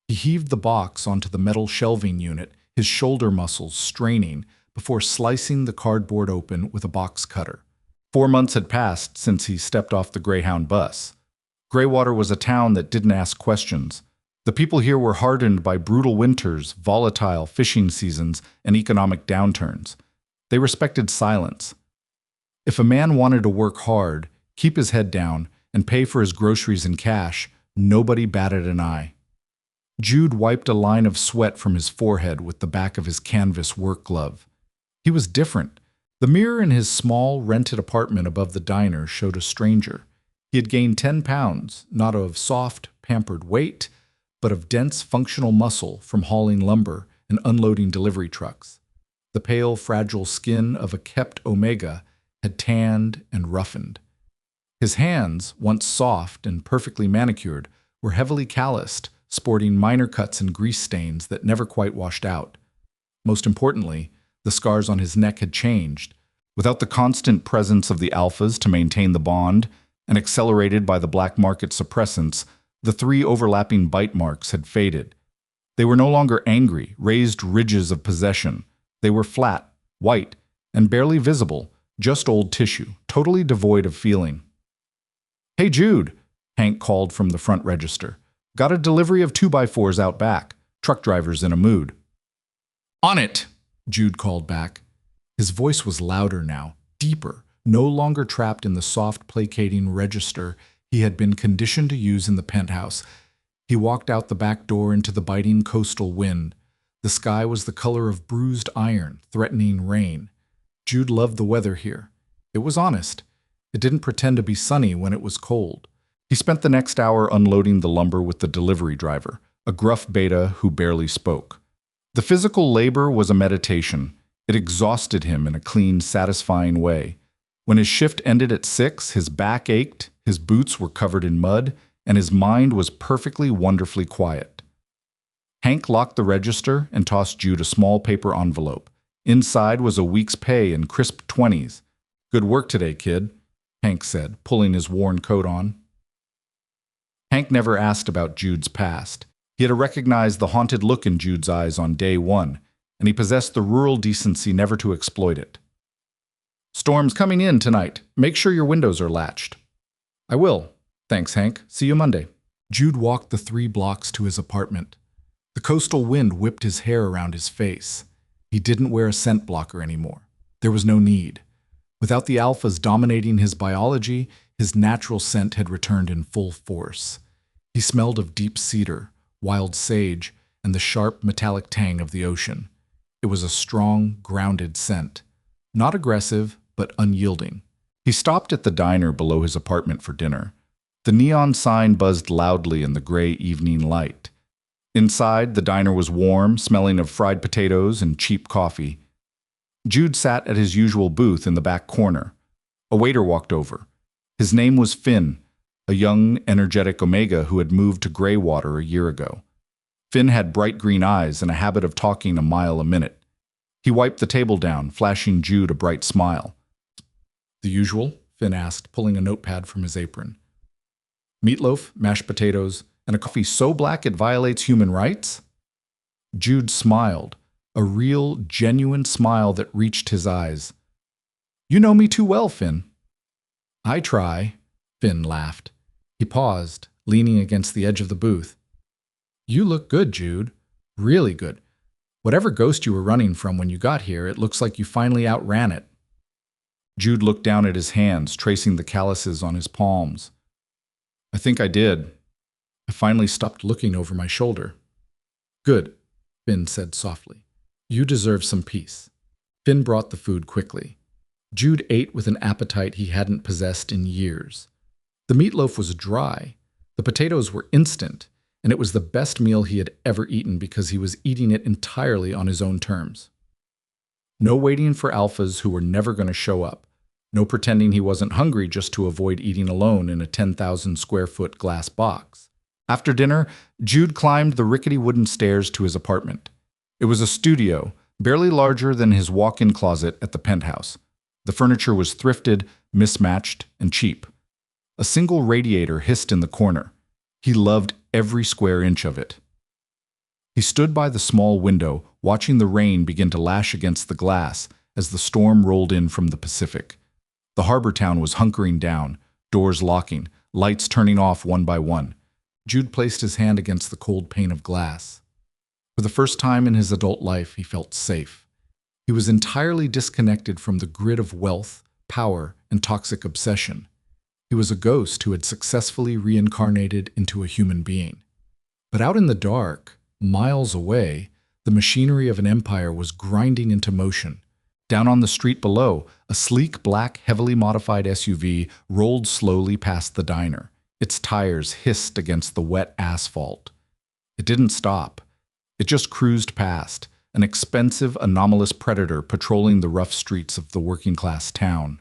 He heaved the box onto the metal shelving unit, his shoulder muscles straining, before slicing the cardboard open with a box cutter. 4 months had passed since he stepped off the Greyhound bus. Greywater was a town that didn't ask questions. The people here were hardened by brutal winters, volatile fishing seasons, and economic downturns. They respected silence. If a man wanted to work hard, keep his head down, and pay for his groceries in cash, nobody batted an eye. Jude wiped a line of sweat from his forehead with the back of his canvas work glove. He was different. The mirror in his small, rented apartment above the diner showed a stranger. He had gained 10 pounds, not of soft, pampered weight, but of dense, functional muscle from hauling lumber and unloading delivery trucks. The pale, fragile skin of a kept Omega had tanned and roughened. His hands, once soft and perfectly manicured, were heavily calloused, sporting minor cuts and grease stains that never quite washed out. Most importantly, the scars on his neck had changed. Without the constant presence of the alphas to maintain the bond, and accelerated by the black market suppressants, the 3 overlapping bite marks had faded. They were no longer angry, raised ridges of possession. They were flat, white, and barely visible, just old tissue, totally devoid of feeling. "Hey, Jude," Hank called from the front register. "Got a delivery of 2x4s out back. Truck driver's in a mood." "On it," Jude called back. His voice was louder now, deeper, no longer trapped in the soft, placating register he had been conditioned to use in the penthouse. He walked out the back door into the biting coastal wind. The sky was the color of bruised iron, threatening rain. Jude loved the weather here. It was honest. It didn't pretend to be sunny when it was cold. He spent the next hour unloading the lumber with the delivery driver, a gruff beta who barely spoke. The physical labor was a meditation. It exhausted him in a clean, satisfying way. When his shift ended at 6, his back ached, his boots were covered in mud, and his mind was perfectly, wonderfully quiet. Hank locked the register and tossed Jude a small paper envelope. Inside was a week's pay in crisp 20s. "Good work today, kid," Hank said, pulling his worn coat on. Hank never asked about Jude's past. He had recognized the haunted look in Jude's eyes on day 1, and he possessed the rural decency never to exploit it. "Storm's coming in tonight. Make sure your windows are latched." "I will. Thanks, Hank. See you Monday." Jude walked the 3 blocks to his apartment. The coastal wind whipped his hair around his face. He didn't wear a scent blocker anymore. There was no need. Without the alphas dominating his biology, his natural scent had returned in full force. He smelled of deep cedar, wild sage, and the sharp, metallic tang of the ocean. It was a strong, grounded scent. Not aggressive, but unyielding. He stopped at the diner below his apartment for dinner. The neon sign buzzed loudly in the gray evening light. Inside, the diner was warm, smelling of fried potatoes and cheap coffee. Jude sat at his usual booth in the back corner. A waiter walked over. His name was Finn, a young, energetic Omega who had moved to Greywater a year ago. Finn had bright green eyes and a habit of talking a mile a minute. He wiped the table down, flashing Jude a bright smile. "The usual?" Finn asked, pulling a notepad from his apron. "Meatloaf, mashed potatoes, and a coffee so black it violates human rights?" Jude smiled, a real, genuine smile that reached his eyes. "You know me too well, Finn." "I try," Finn laughed. He paused, leaning against the edge of the booth. "You look good, Jude. Really good. Whatever ghost you were running from when you got here, it looks like you finally outran it." Jude looked down at his hands, tracing the calluses on his palms. "I think I did. I finally stopped looking over my shoulder." "Good," Finn said softly. "You deserve some peace." Finn brought the food quickly. Jude ate with an appetite he hadn't possessed in years. The meatloaf was dry, the potatoes were instant, and it was the best meal he had ever eaten because he was eating it entirely on his own terms. No waiting for alphas who were never going to show up. No pretending he wasn't hungry just to avoid eating alone in a 10,000 square foot glass box. After dinner, Jude climbed the rickety wooden stairs to his apartment. It was a studio, barely larger than his walk-in closet at the penthouse. The furniture was thrifted, mismatched, and cheap. A single radiator hissed in the corner. He loved every square inch of it. He stood by the small window, watching the rain begin to lash against the glass as the storm rolled in from the Pacific. The harbor town was hunkering down, doors locking, lights turning off one by one. Jude placed his hand against the cold pane of glass. For the first time in his adult life, he felt safe. He was entirely disconnected from the grid of wealth, power, and toxic obsession. He was a ghost who had successfully reincarnated into a human being. But out in the dark, miles away, the machinery of an empire was grinding into motion. Down on the street below, a sleek black, heavily modified SUV rolled slowly past the diner. Its tires hissed against the wet asphalt. It didn't stop. It just cruised past, an expensive, anomalous predator patrolling the rough streets of the working-class town.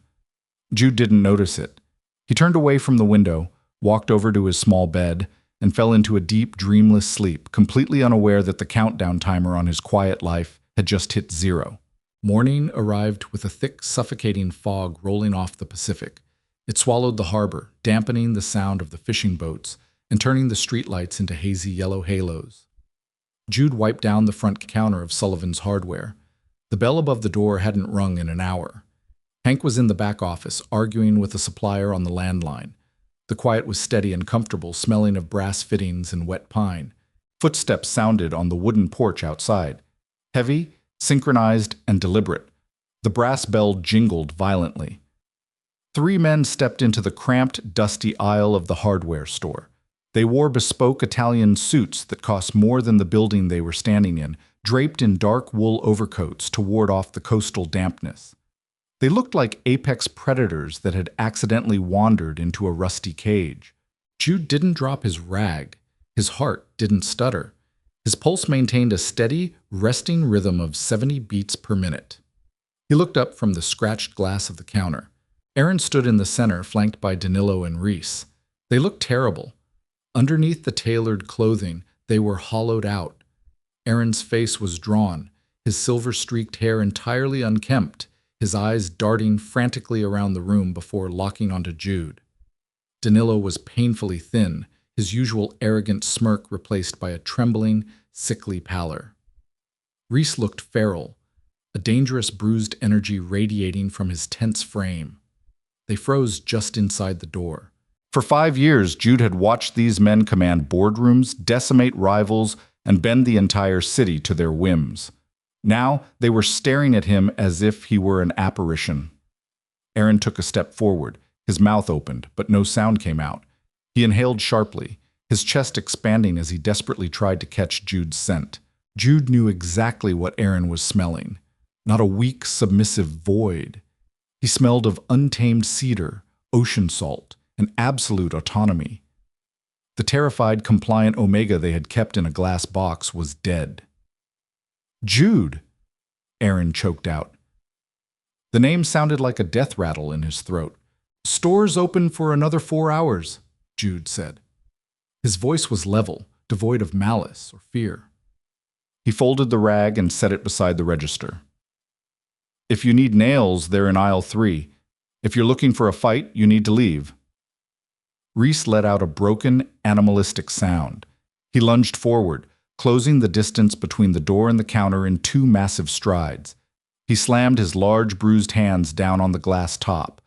Jude didn't notice it. He turned away from the window, walked over to his small bed, and fell into a deep, dreamless sleep, completely unaware that the countdown timer on his quiet life had just hit 0. Morning arrived with a thick, suffocating fog rolling off the Pacific. It swallowed the harbor, dampening the sound of the fishing boats and turning the streetlights into hazy yellow halos. Jude wiped down the front counter of Sullivan's Hardware. The bell above the door hadn't rung in an hour. Hank was in the back office, arguing with a supplier on the landline. The quiet was steady and comfortable, smelling of brass fittings and wet pine. Footsteps sounded on the wooden porch outside. Heavy, synchronized, and deliberate. The brass bell jingled violently. 3 men stepped into the cramped, dusty aisle of the hardware store. They wore bespoke Italian suits that cost more than the building they were standing in, draped in dark wool overcoats to ward off the coastal dampness. They looked like apex predators that had accidentally wandered into a rusty cage. Jude didn't drop his rag. His heart didn't stutter. His pulse maintained a steady, resting rhythm of 70 beats per minute. He looked up from the scratched glass of the counter. Aaron stood in the center, flanked by Danilo and Reese. They looked terrible. Underneath the tailored clothing, they were hollowed out. Aaron's face was drawn, his silver-streaked hair entirely unkempt, his eyes darting frantically around the room before locking onto Jude. Danilo was painfully thin, his usual arrogant smirk replaced by a trembling, sickly pallor. Reese looked feral, a dangerous bruised energy radiating from his tense frame. They froze just inside the door. For 5 years, Jude had watched these men command boardrooms, decimate rivals, and bend the entire city to their whims. Now, they were staring at him as if he were an apparition. Aaron took a step forward. His mouth opened, but no sound came out. He inhaled sharply, his chest expanding as he desperately tried to catch Jude's scent. Jude knew exactly what Aaron was smelling. Not a weak, submissive void. He smelled of untamed cedar, ocean salt, and absolute autonomy. The terrified, compliant Omega they had kept in a glass box was dead. "Jude!" Aaron choked out. The name sounded like a death rattle in his throat. "Store's open for another 4 hours," Jude said. His voice was level, devoid of malice or fear. He folded the rag and set it beside the register. "If you need nails, they're in aisle 3. If you're looking for a fight, you need to leave." Reese let out a broken, animalistic sound. He lunged forward, closing the distance between the door and the counter in 2 massive strides. He slammed his large, bruised hands down on the glass top.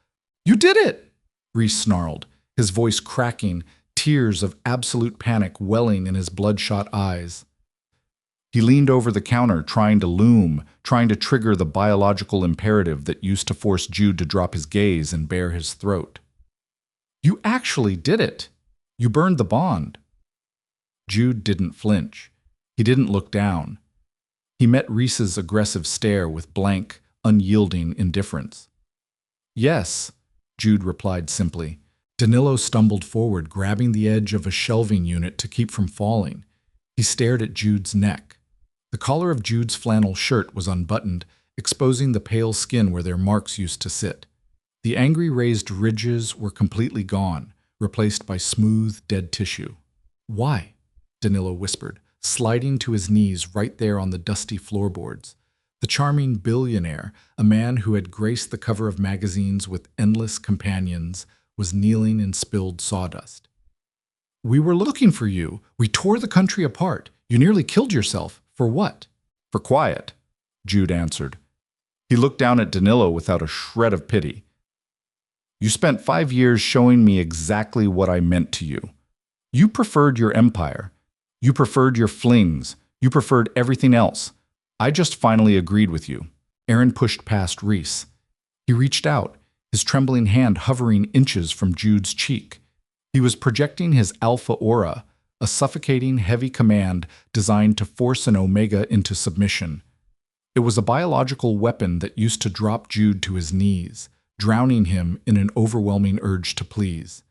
"You did it!" Reese snarled, his voice cracking, tears of absolute panic welling in his bloodshot eyes. He leaned over the counter, trying to loom, trying to trigger the biological imperative that used to force Jude to drop his gaze and bare his throat. "You actually did it! You burned the bond." Jude didn't flinch. He didn't look down. He met Reese's aggressive stare with blank, unyielding indifference. "Yes," Jude replied simply. Danilo stumbled forward, grabbing the edge of a shelving unit to keep from falling. He stared at Jude's neck. The collar of Jude's flannel shirt was unbuttoned, exposing the pale skin where their marks used to sit. The angry raised ridges were completely gone, replaced by smooth, dead tissue. "Why?" Danilo whispered, sliding to his knees right there on the dusty floorboards. The charming billionaire, a man who had graced the cover of magazines with endless companions, was kneeling in spilled sawdust. "We were looking for you. We tore the country apart. You nearly killed yourself. For what?" "For quiet," Jude answered. He looked down at Danilo without a shred of pity. "You spent 5 years showing me exactly what I meant to you. You preferred your empire. You preferred your flings. You preferred everything else. I just finally agreed with you." Aaron pushed past Reese. He reached out, his trembling hand hovering inches from Jude's cheek. He was projecting his alpha aura, a suffocating, heavy command designed to force an Omega into submission. It was a biological weapon that used to drop Jude to his knees, drowning him in an overwhelming urge to please.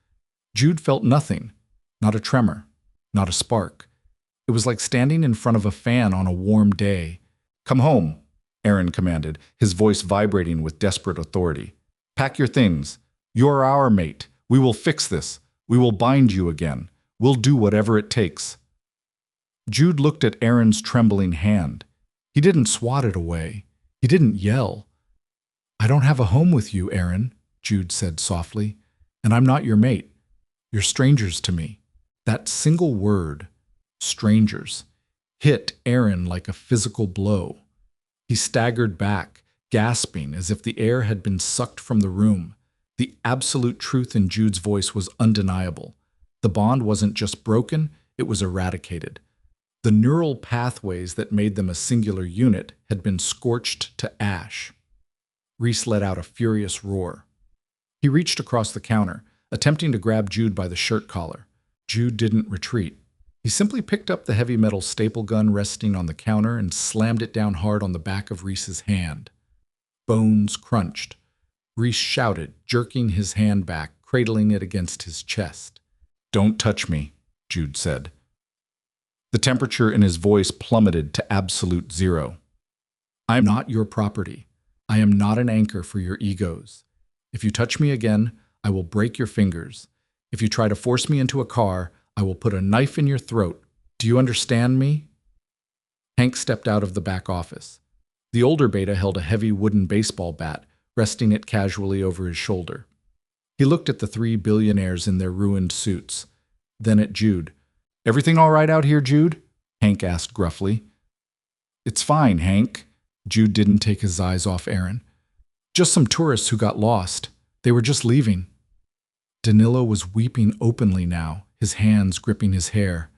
Jude felt nothing, not a tremor, not a spark. It was like standing in front of a fan on a warm day. "Come home," Aaron commanded, his voice vibrating with desperate authority. "Pack your things. You're our mate. We will fix this. We will bind you again. We'll do whatever it takes." Jude looked at Aaron's trembling hand. He didn't swat it away. He didn't yell. "I don't have a home with you, Aaron," Jude said softly, "and I'm not your mate. You're strangers to me." That single word, strangers, hit Aaron like a physical blow. He staggered back, gasping as if the air had been sucked from the room. The absolute truth in Jude's voice was undeniable. The bond wasn't just broken, it was eradicated. The neural pathways that made them a singular unit had been scorched to ash. Reese let out a furious roar. He reached across the counter, attempting to grab Jude by the shirt collar. Jude didn't retreat. He simply picked up the heavy metal staple gun resting on the counter and slammed it down hard on the back of Reese's hand. Bones crunched. Reese shouted, jerking his hand back, cradling it against his chest. "Don't touch me," Jude said. The temperature in his voice plummeted to absolute zero. "I am not your property. I am not an anchor for your egos. If you touch me again, I will break your fingers. If you try to force me into a car, I will put a knife in your throat. Do you understand me?" Hank stepped out of the back office. The older beta held a heavy wooden baseball bat, resting it casually over his shoulder. He looked at the three billionaires in their ruined suits, then at Jude. "Everything all right out here, Jude?" Hank asked gruffly. "It's fine, Hank." Jude didn't take his eyes off Aaron. "Just some tourists who got lost. They were just leaving." Danilo was weeping openly now, his hands gripping his hair.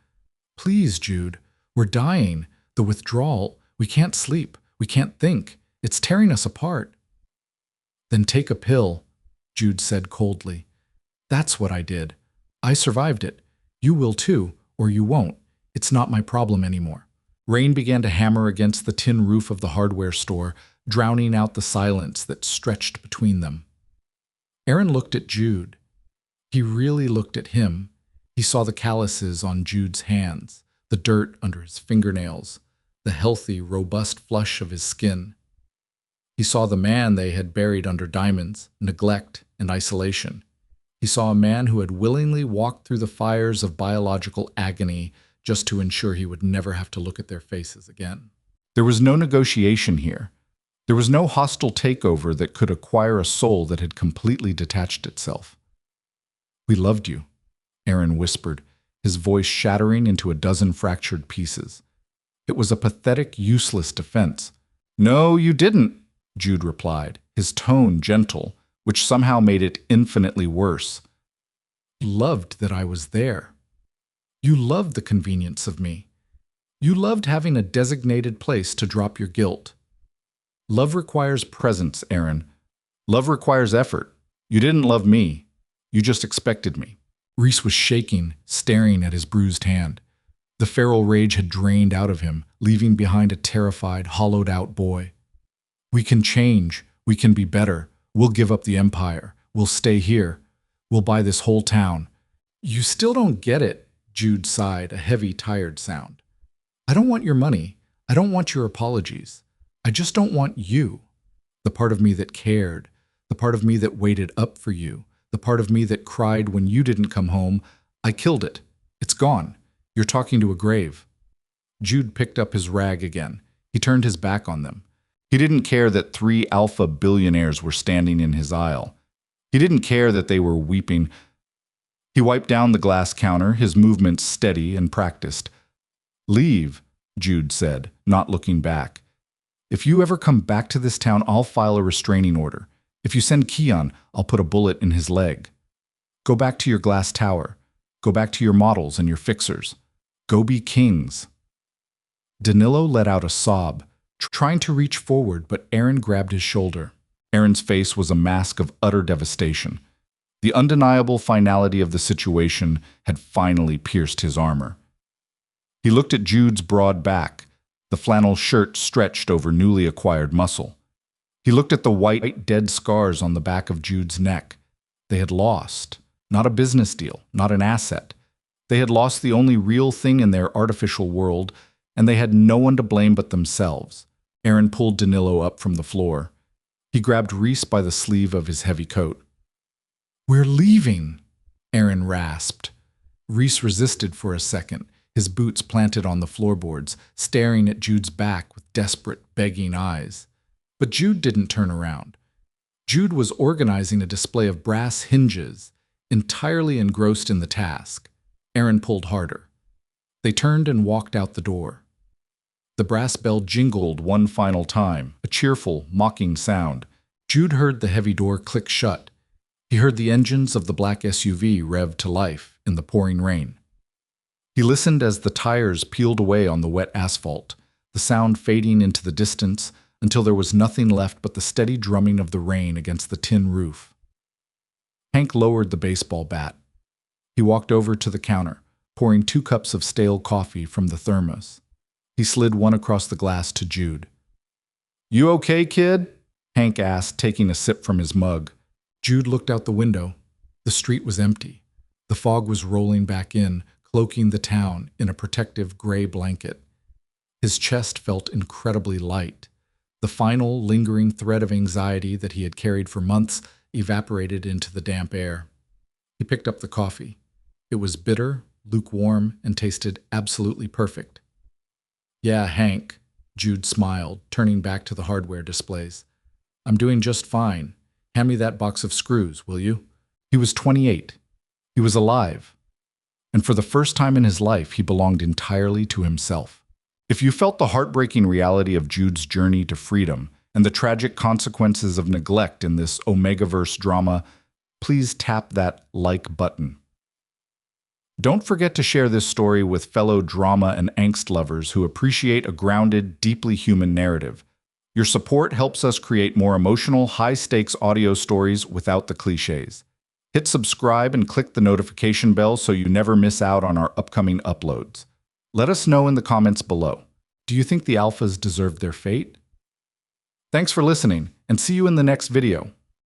"Please, Jude, we're dying. The withdrawal. We can't sleep. We can't think. It's tearing us apart." "Then take a pill," Jude said coldly. "That's what I did. I survived it. You will too, or you won't. It's not my problem anymore." Rain began to hammer against the tin roof of the hardware store, drowning out the silence that stretched between them. Aaron looked at Jude. He really looked at him. He saw the calluses on Jude's hands, the dirt under his fingernails, the healthy, robust flush of his skin. He saw the man they had buried under diamonds, neglect, and isolation. He saw a man who had willingly walked through the fires of biological agony just to ensure he would never have to look at their faces again. There was no negotiation here. There was no hostile takeover that could acquire a soul that had completely detached itself. "We loved you," Aaron whispered, his voice shattering into a dozen fractured pieces. It was a pathetic, useless defense. "No, you didn't," Jude replied, his tone gentle, which somehow made it infinitely worse. "You loved that I was there. You loved the convenience of me. You loved having a designated place to drop your guilt. Love requires presence, Aaron. Love requires effort. You didn't love me. You just expected me." Reese was shaking, staring at his bruised hand. The feral rage had drained out of him, leaving behind a terrified, hollowed-out boy. "We can change. We can be better. We'll give up the empire. We'll stay here. We'll buy this whole town." "You still don't get it," Jude sighed, a heavy, tired sound. "I don't want your money. I don't want your apologies. I just don't want you. The part of me that cared, the part of me that waited up for you, the part of me that cried when you didn't come home. I killed it. It's gone. You're talking to a grave." Jude picked up his rag again. He turned his back on them. He didn't care that 3 alpha billionaires were standing in his aisle. He didn't care that they were weeping. He wiped down the glass counter, his movements steady and practiced. "Leave," Jude said, not looking back. "If you ever come back to this town, I'll file a restraining order. If you send Keon, I'll put a bullet in his leg. Go back to your glass tower. Go back to your models and your fixers. Go be kings." Danilo let out a sob, trying to reach forward, but Aaron grabbed his shoulder. Aaron's face was a mask of utter devastation. The undeniable finality of the situation had finally pierced his armor. He looked at Jude's broad back, The flannel shirt stretched over newly acquired muscle. He looked at the white, dead scars on the back of Jude's neck. They had lost. Not a business deal, not an asset. They had lost the only real thing in their artificial world, and they had no one to blame but themselves. Aaron pulled Danilo up from the floor. He grabbed Reese by the sleeve of his heavy coat. "We're leaving," Aaron rasped. Reese resisted for a second, his boots planted on the floorboards, staring at Jude's back with desperate, begging eyes. But Jude didn't turn around. Jude was organizing a display of brass hinges, entirely engrossed in the task. Aaron pulled harder. They turned and walked out the door. The brass bell jingled one final time, a cheerful, mocking sound. Jude heard the heavy door click shut. He heard the engines of the black SUV rev to life in the pouring rain. He listened as the tires peeled away on the wet asphalt, the sound fading into the distance until there was nothing left but the steady drumming of the rain against the tin roof. Hank lowered the baseball bat. He walked over to the counter, pouring 2 cups of stale coffee from the thermos. He slid one across the glass to Jude. "You okay, kid?" Hank asked, taking a sip from his mug. Jude looked out the window. The street was empty. The fog was rolling back in, cloaking the town in a protective gray blanket. His chest felt incredibly light. The final, lingering thread of anxiety that he had carried for months evaporated into the damp air. He picked up the coffee. It was bitter, lukewarm, and tasted absolutely perfect. "Yeah, Hank," Jude smiled, turning back to the hardware displays. "I'm doing just fine. Hand me that box of screws, will you?" He was 28. He was alive. And for the first time in his life, he belonged entirely to himself. If you felt the heartbreaking reality of Jude's journey to freedom and the tragic consequences of neglect in this Omegaverse drama, please tap that like button. Don't forget to share this story with fellow drama and angst lovers who appreciate a grounded, deeply human narrative. Your support helps us create more emotional, high-stakes audio stories without the cliches. Hit subscribe and click the notification bell so you never miss out on our upcoming uploads. Let us know in the comments below. Do you think the alphas deserved their fate? Thanks for listening, and see you in the next video.